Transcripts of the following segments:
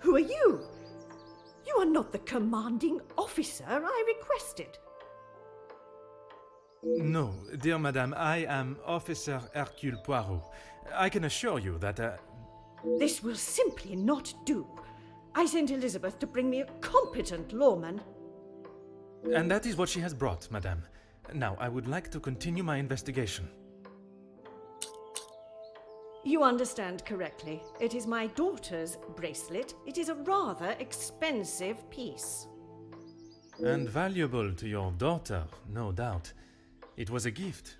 Who are you? You are not the commanding officer I requested. No, dear madame, I am Officer Hercule Poirot. I can assure you that, This will simply not do. I sent Elizabeth to bring me a competent lawman. And that is what she has brought, madame. Now, I would like to continue my investigation. You understand correctly. It is my daughter's bracelet. It is a rather expensive piece. And valuable to your daughter, no doubt. It was a gift.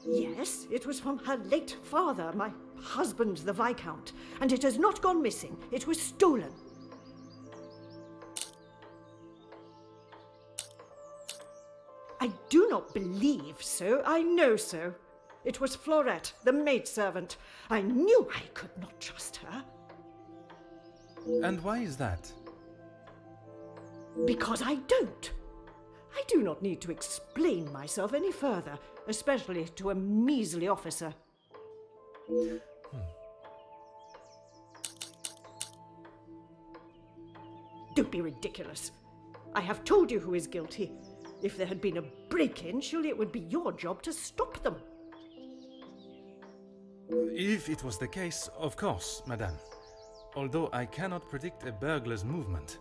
Yes, it was from her late father, my husband, the Viscount, and it has not gone missing. It was stolen. I do not believe so. I know so. It was Florette, the maidservant. I knew I could not trust her. And why is that? Because I don't. I do not need to explain myself any further, especially to a measly officer. Don't be ridiculous. I have told you who is guilty. If there had been a break-in, surely it would be your job to stop them. If it was the case, of course, madame. Although I cannot predict a burglar's movement.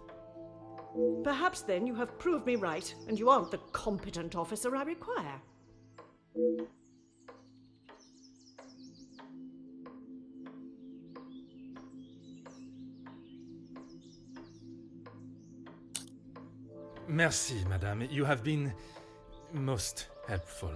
Perhaps then you have proved me right, and you aren't the competent officer I require. Merci, madame. You have been most helpful.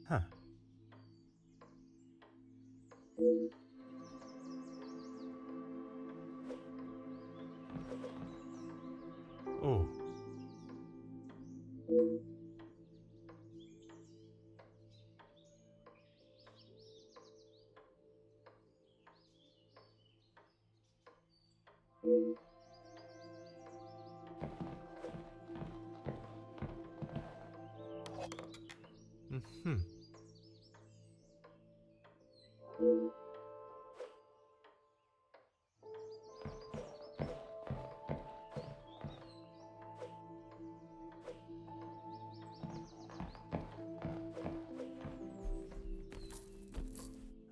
Huh. Oh. Mm-hmm.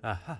Aha.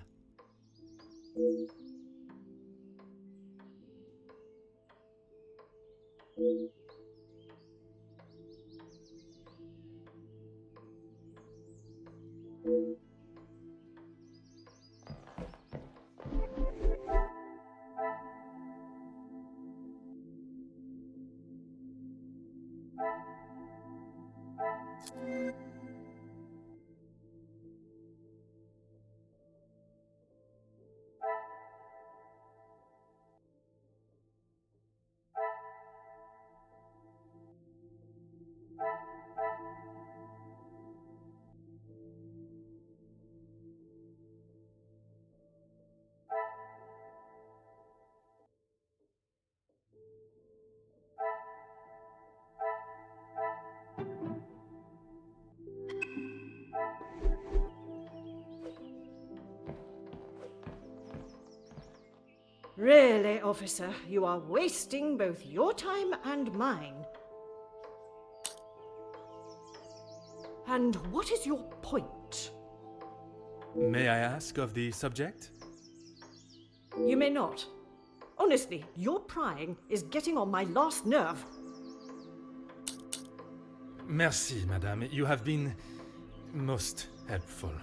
Really, officer, you are wasting both your time and mine. And what is your point? May I ask of the subject? You may not. Honestly, your prying is getting on my last nerve. Merci, madame. You have been most helpful.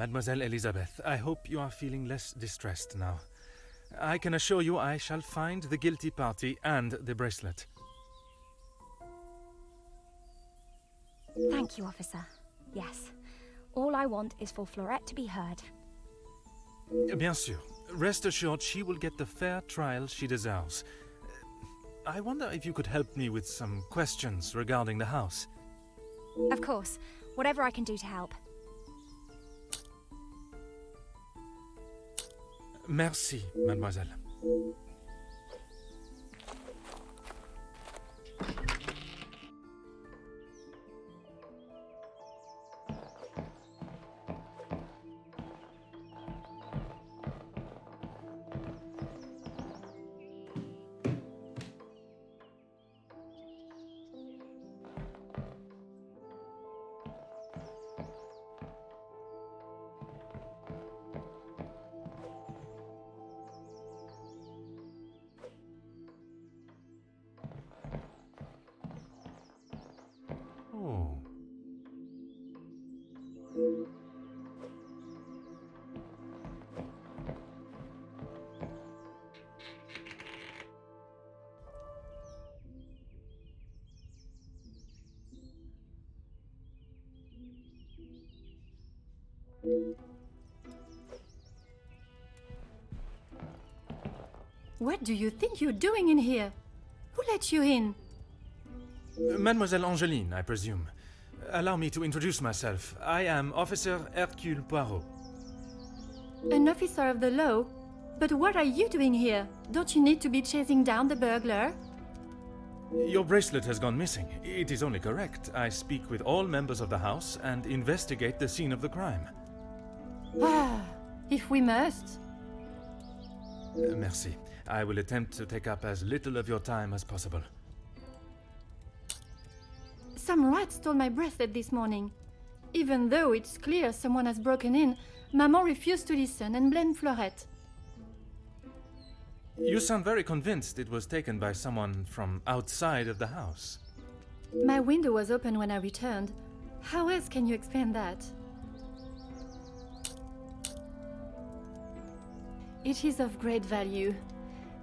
Mademoiselle Elizabeth, I hope you are feeling less distressed now. I can assure you I shall find the guilty party and the bracelet. Thank you, officer. Yes. All I want is for Florette to be heard. Bien sûr. Rest assured she will get the fair trial she deserves. I wonder if you could help me with some questions regarding the house. Of course. Whatever I can do to help. Merci, mademoiselle. Oh. What do you think you're doing in here? Who let you in? Mademoiselle Angeline, I presume. Allow me to introduce myself. I am Officer Hercule Poirot. An officer of the law? But what are you doing here? Don't you need to be chasing down the burglar? Your bracelet has gone missing. It is only correct. I speak with all members of the house and investigate the scene of the crime. Ah, if we must. Merci. I will attempt to take up as little of your time as possible. Some rat stole my bracelet this morning. Even though it's clear someone has broken in, Maman refused to listen and blamed Florette. You sound very convinced it was taken by someone from outside of the house. My window was open when I returned. How else can you explain that? It is of great value.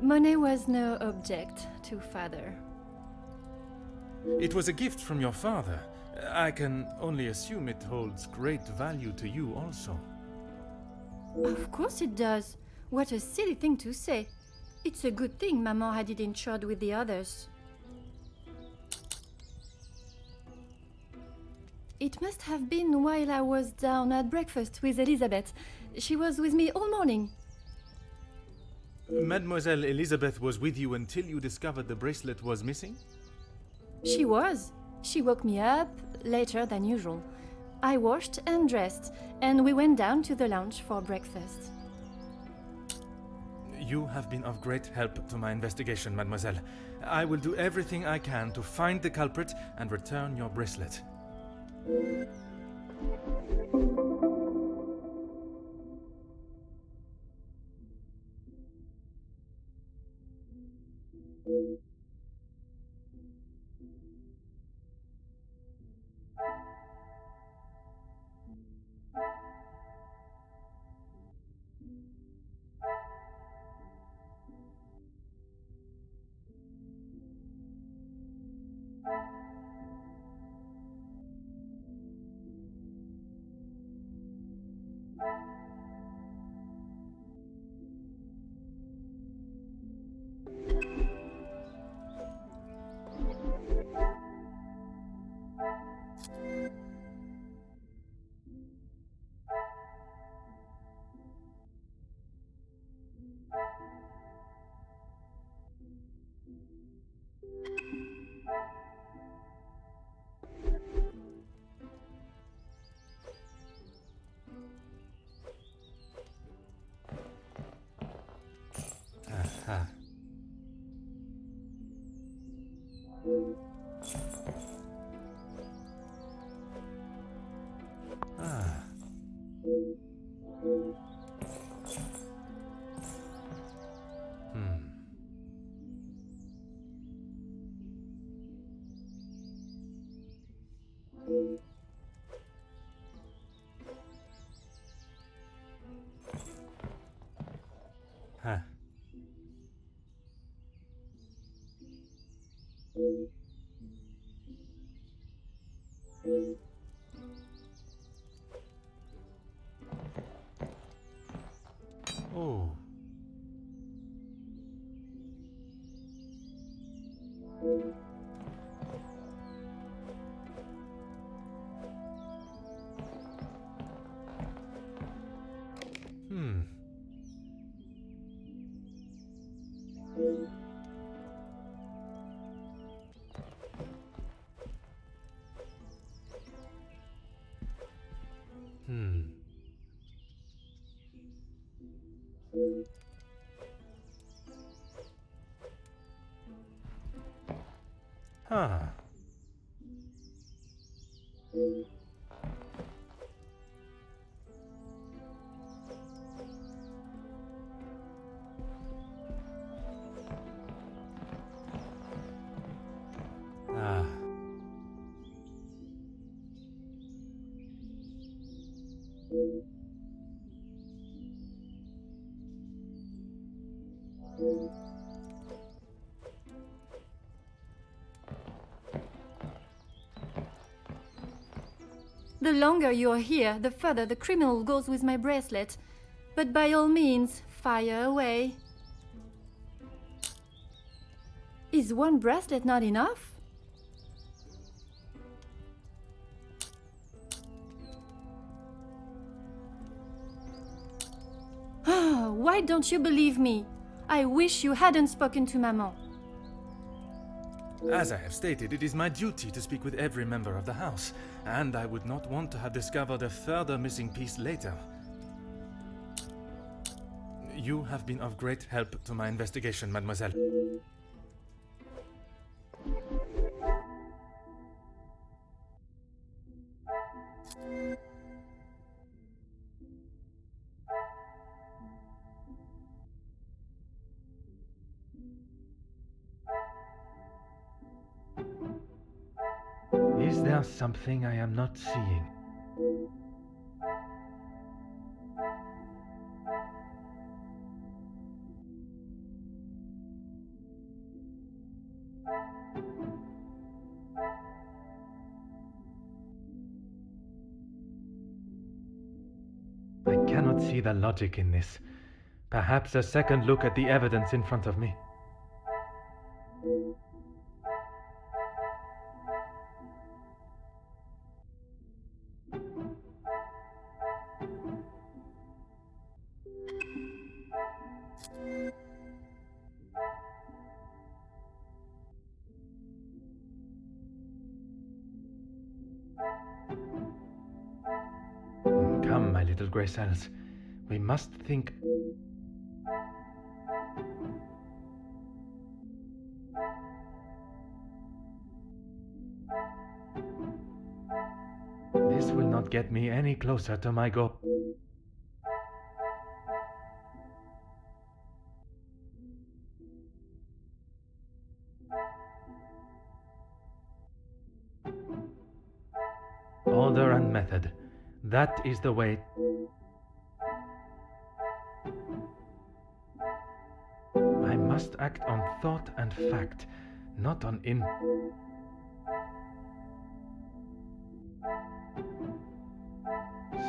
Money was no object to father. It was a gift from your father. I can only assume it holds great value to you also. Of course it does. What a silly thing to say. It's a good thing Maman had it insured with the others. It must have been while I was down at breakfast with Elizabeth. She was with me all morning. Mademoiselle Elizabeth was with you until you discovered the bracelet was missing? She was. She woke me up later than usual. I washed and dressed, and we went down to the lounge for breakfast. You have been of great help to my investigation, mademoiselle. I will do everything I can to find the culprit and return your bracelet. Aha. Ah. Hmm. Huh. Oh. Hmm. Hmm. Huh. Ah. The longer you're here, the further the criminal goes with my bracelet. But by all means, fire away. Is one bracelet not enough? Why don't you believe me? I wish you hadn't spoken to Maman. As I have stated, it is my duty to speak with every member of the house, and I would not want to have discovered a further missing piece later. You have been of great help to my investigation, mademoiselle. Is there something I am not seeing? I cannot see the logic in this. Perhaps a second look at the evidence in front of me. Come, my little grey cells. We must think. This will not get me any closer to my goal. Order and method. That is the way. I must act on thought and fact, not on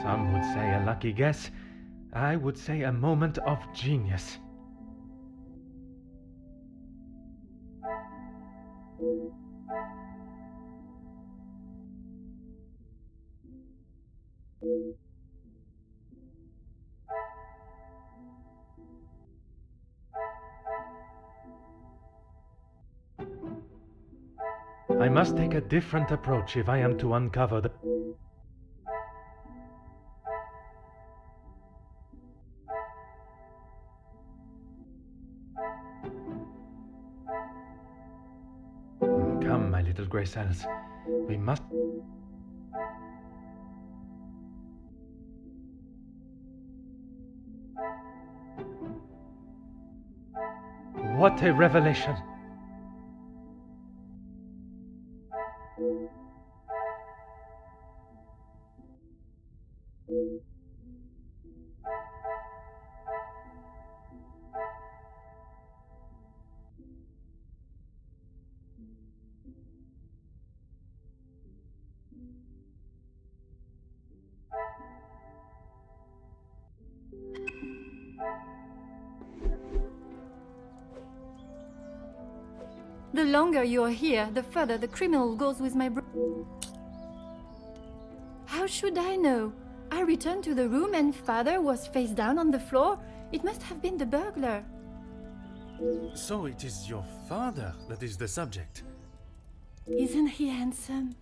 Some would say a lucky guess. I would say a moment of genius. I must take a different approach if I am to uncover the... Come, my little grey cells. We must... What a revelation! The longer you are here, the further the criminal goes with my How should I know? I returned to the room and father was face down on the floor. It must have been the burglar. So it is your father that is the subject. Isn't he handsome?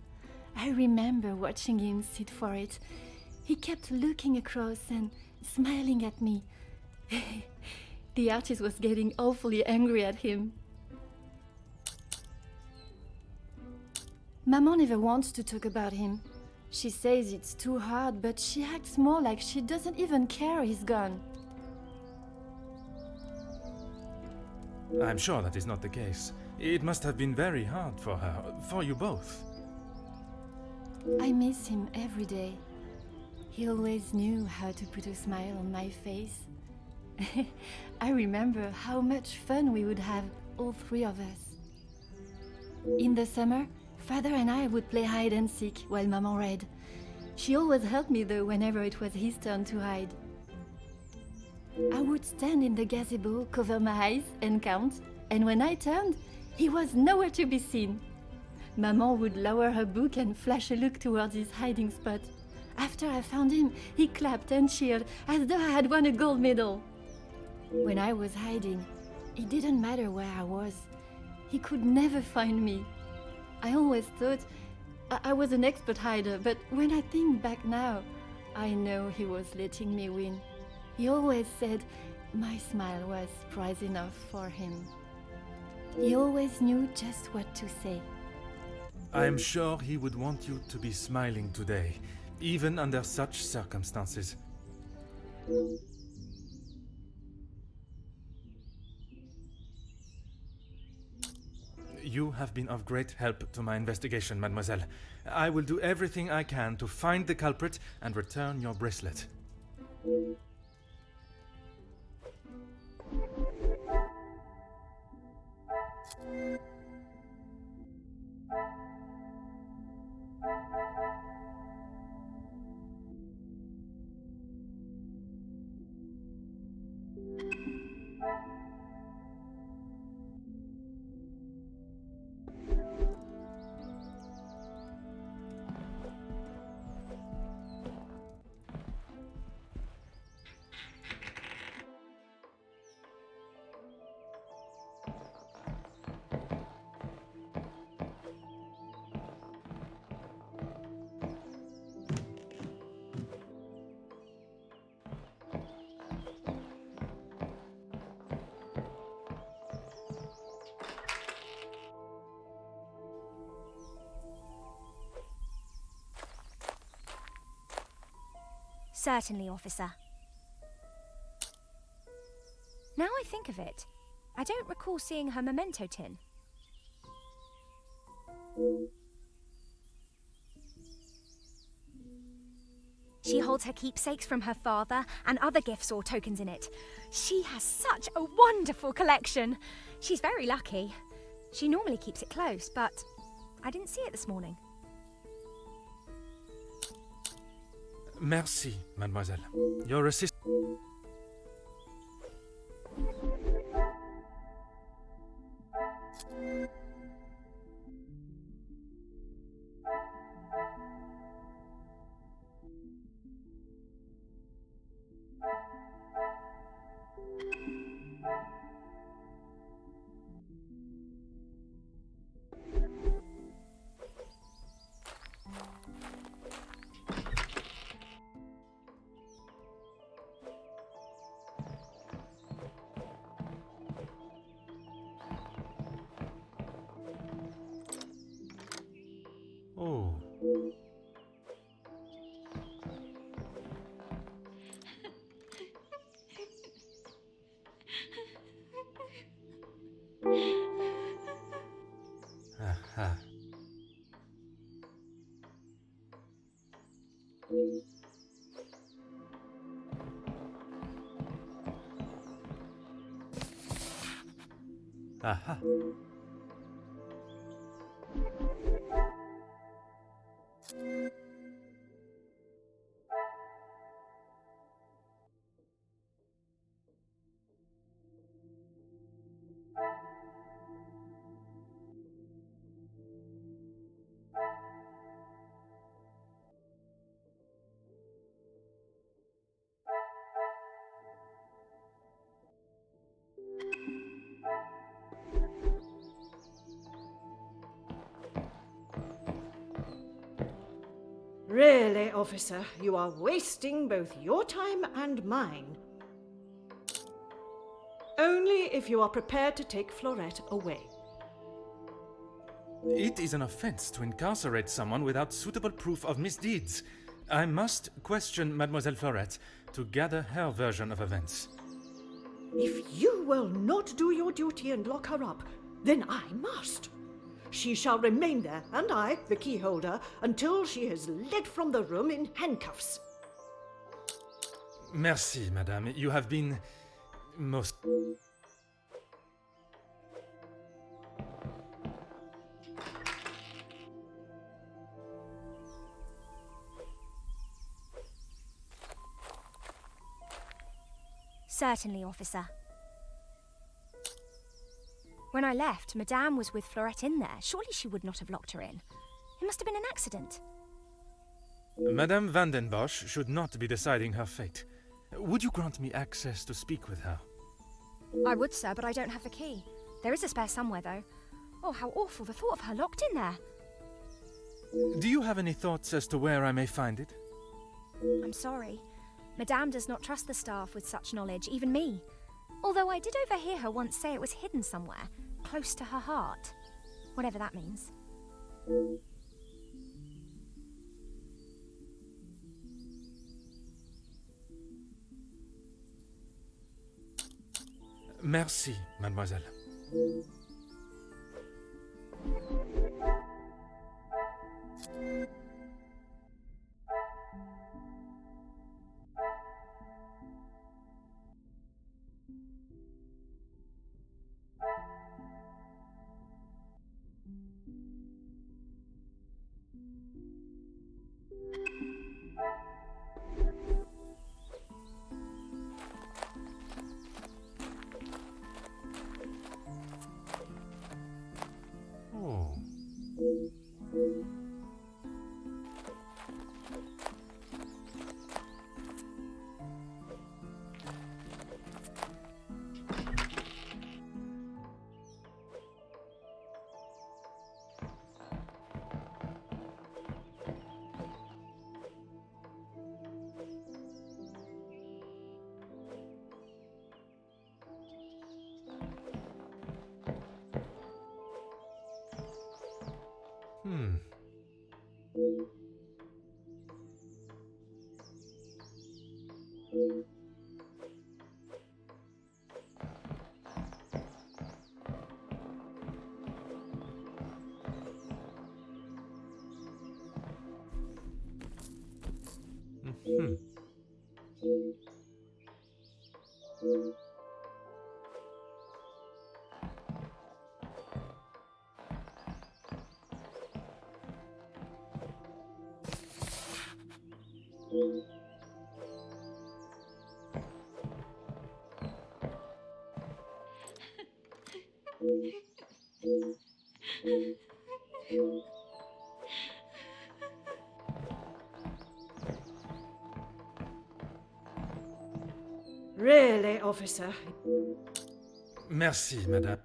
I remember watching him sit for it. He kept looking across and smiling at me. The artist was getting awfully angry at him. Maman never wants to talk about him. She says it's too hard, but she acts more like she doesn't even care he's gone. I'm sure that is not the case. It must have been very hard for her, for you both. I miss him every day. He always knew how to put a smile on my face. I remember how much fun we would have, all three of us. In the summer, Father and I would play hide and seek while Maman read. She always helped me though whenever it was his turn to hide. I would stand in the gazebo, cover my eyes and count, and when I turned, he was nowhere to be seen. Maman would lower her book and flash a look towards his hiding spot. After I found him, he clapped and cheered as though I had won a gold medal. When I was hiding, it didn't matter where I was. He could never find me. I always thought I was an expert hider, but when I think back now, I know he was letting me win. He always said my smile was prize enough for him. He always knew just what to say. I am sure he would want you to be smiling today, even under such circumstances. You have been of great help to my investigation, mademoiselle. I will do everything I can to find the culprit and return your bracelet. Certainly, officer. Now I think of it, I don't recall seeing her memento tin. She holds her keepsakes from her father and other gifts or tokens in it. She has such a wonderful collection. She's very lucky. She normally keeps it close, but I didn't see it this morning. Merci, mademoiselle. Your assist... Aha. Aha. Really, officer, you are wasting both your time and mine. Only if you are prepared to take Florette away. It is an offense to incarcerate someone without suitable proof of misdeeds. I must question Mademoiselle Florette to gather her version of events. If you will not do your duty and lock her up, then I must. She shall remain there, and I, the key holder, until she is led from the room in handcuffs. Merci, madame. You have been most... Certainly, officer. When I left, Madame was with Florette in there. Surely she would not have locked her in. It must have been an accident. Madame van den Bosch should not be deciding her fate. Would you grant me access to speak with her? I would, sir, but I don't have the key. There is a spare somewhere, though. Oh, how awful, the thought of her locked in there. Do you have any thoughts as to where I may find it? I'm sorry. Madame does not trust the staff with such knowledge, even me. Although I did overhear her once say it was hidden somewhere, close to her heart. Whatever that means. Merci, mademoiselle. Oh. Hmm. Hmm. Really, officer. Merci, madame.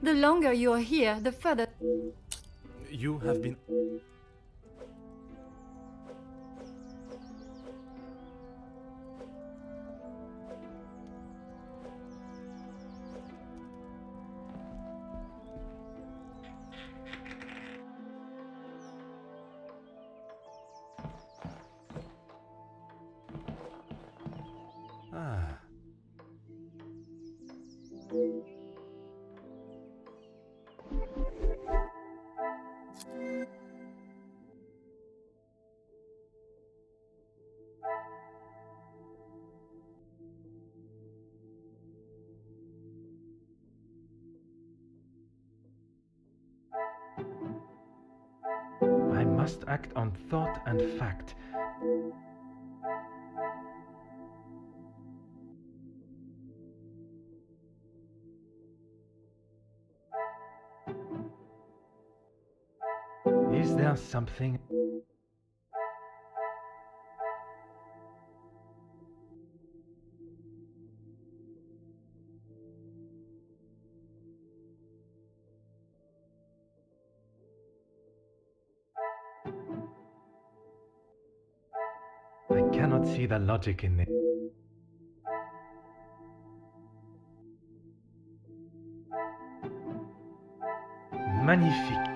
The longer you're here, the further... You have been... Ah. I must act on thought and fact. Is there something... I cannot see the logic in it. Magnifique.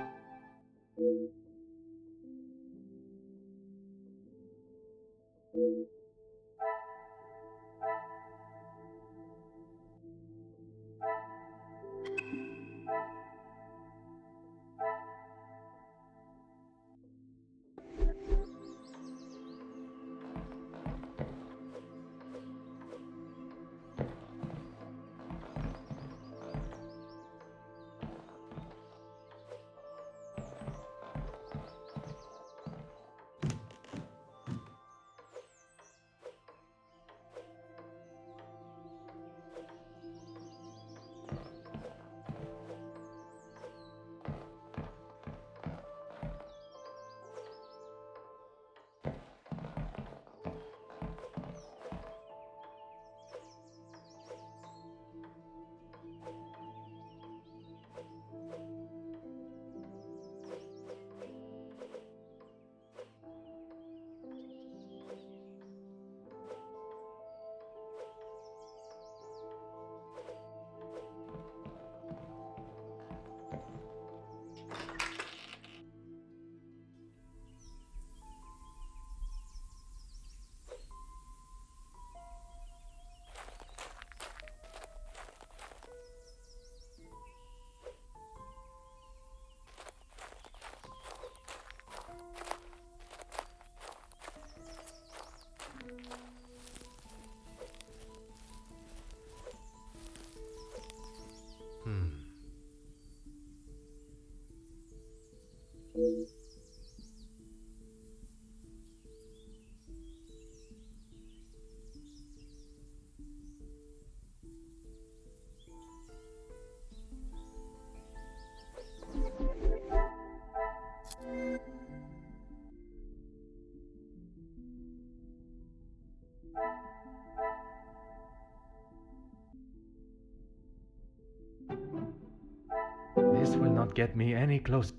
This will not get me any closer.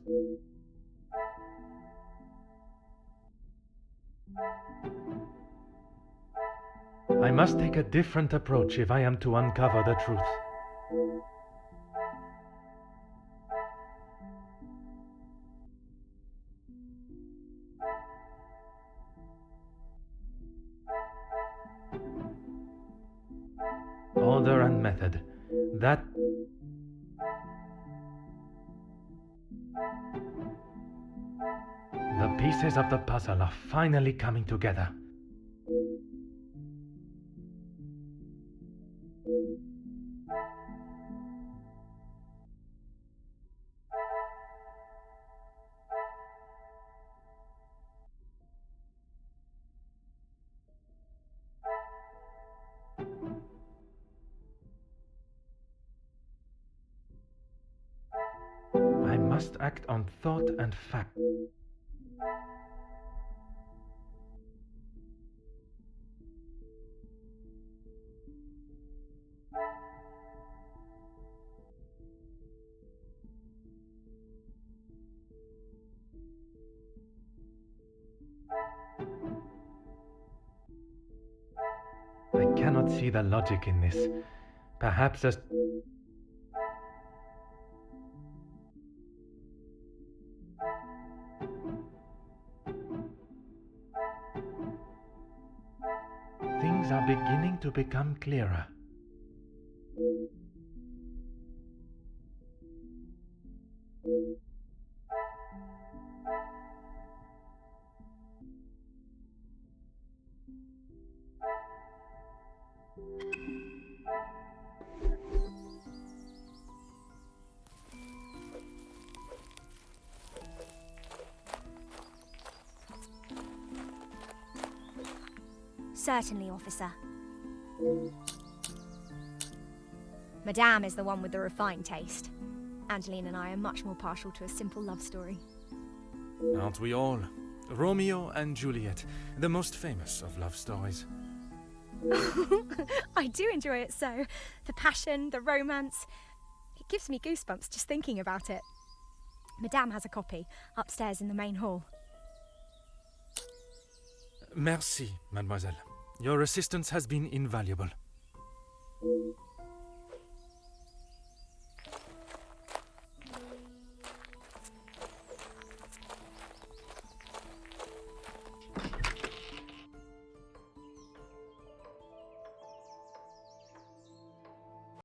I must take a different approach if I am to uncover the truth. Order and method. That... The pieces of the puzzle are finally coming together. I must act on thought and fact. I cannot see the logic in this. Perhaps as... Things are beginning to become clearer. Certainly, officer. Madame is the one with the refined taste. Angeline and I are much more partial to a simple love story. Aren't we all? Romeo and Juliet, the most famous of love stories. I do enjoy it so. The passion, the romance. It gives me goosebumps just thinking about it. Madame has a copy upstairs in the main hall. Merci, mademoiselle. Your assistance has been invaluable.